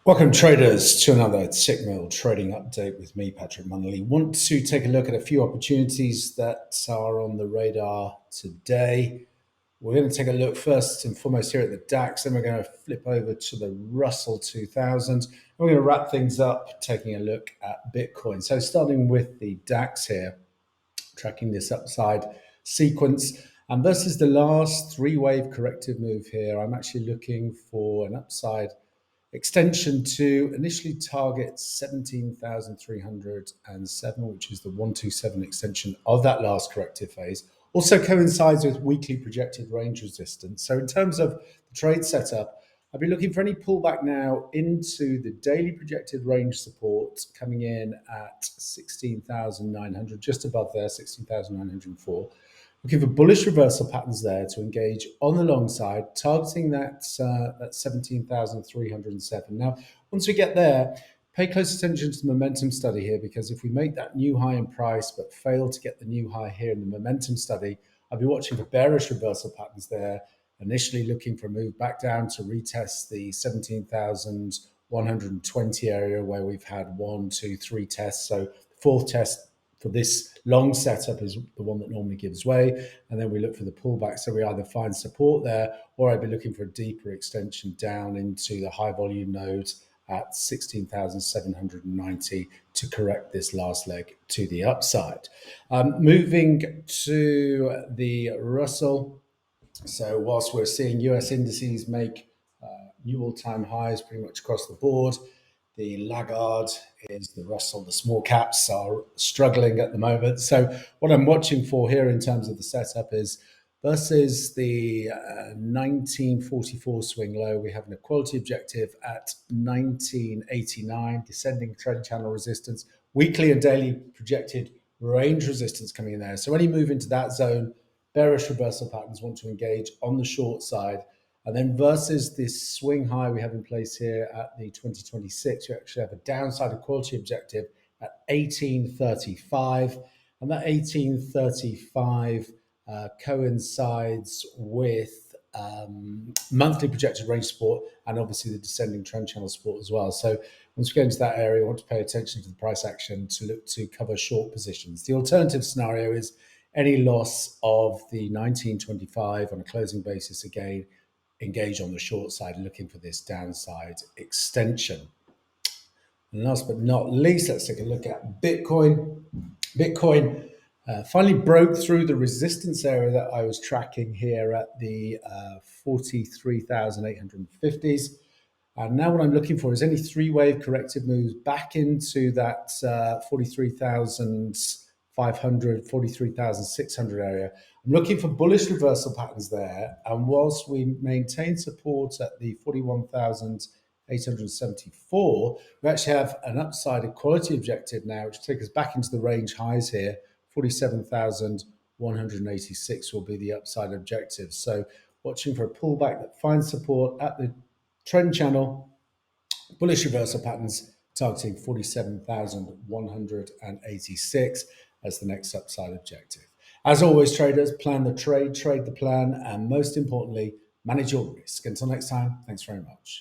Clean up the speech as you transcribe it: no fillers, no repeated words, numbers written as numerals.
Welcome, traders, to another Tickmill trading update with me, Patrick Munnelly. Want to take a look at a few opportunities that are on the radar today. We're going to take a look first and foremost here at the DAX, then we're going to flip over to the Russell 2000. And we're going to wrap things up taking a look at Bitcoin. So, starting with the DAX here, tracking this upside sequence. And versus the last three-wave corrective move here, I'm actually looking for an upside extension to initially target 17,307, which is the 127 extension of that last corrective phase. Also coincides with weekly projected range resistance. So in terms of the trade setup, I'll be looking for any pullback now into the daily projected range support coming in at 16,900, just above there, 16,904. Looking for bullish reversal patterns there to engage on the long side, targeting that 17,307. Now, once we get there, pay close attention to the momentum study here, because if we make that new high in price but fail to get the new high here in the momentum study, I'll be watching for bearish reversal patterns there, initially looking for a move back down to retest the 17,120 area where we've had 1, 2, 3 tests. So the fourth test for this long setup is the one that normally gives way, and then we look for the pullback. So we either find support there, or I'd be looking for a deeper extension down into the high volume nodes at 16,790 to correct this last leg to the upside. Moving to the Russell. So whilst we're seeing US indices make new all-time highs pretty much across the board, the laggard is the Russell. The small caps are struggling at the moment. So what I'm watching for here in terms of the setup is versus the 1944 swing low, we have an equality objective at 1989, descending trend channel resistance, weekly and daily projected range resistance coming in there. So any move into that zone, bearish reversal patterns want to engage on the short side. And then versus this swing high we have in place here at the 2026, we actually have a downside equality objective at 1835. And that 1835 coincides with monthly projected range support and obviously the descending trend channel support as well. So once we get into that area, we want to pay attention to the price action to look to cover short positions. The alternative scenario is any loss of the 1925 on a closing basis, again, engage on the short side, looking for this downside extension. And last but not least, let's take a look at Bitcoin. Bitcoin finally broke through the resistance area that I was tracking here at the 43,850s. And now what I'm looking for is any three-wave corrective moves back into that 43,500, 43,600 area. I'm looking for bullish reversal patterns there. And whilst we maintain support at the 41,874, we actually have an upside equality objective now, which takes us back into the range highs here. 47,186 will be the upside objective. So watching for a pullback that finds support at the trend channel, bullish reversal patterns targeting 47,186 as the next upside objective. As always, traders, plan the trade the plan, and most importantly, manage your risk. Until next time, thanks very much.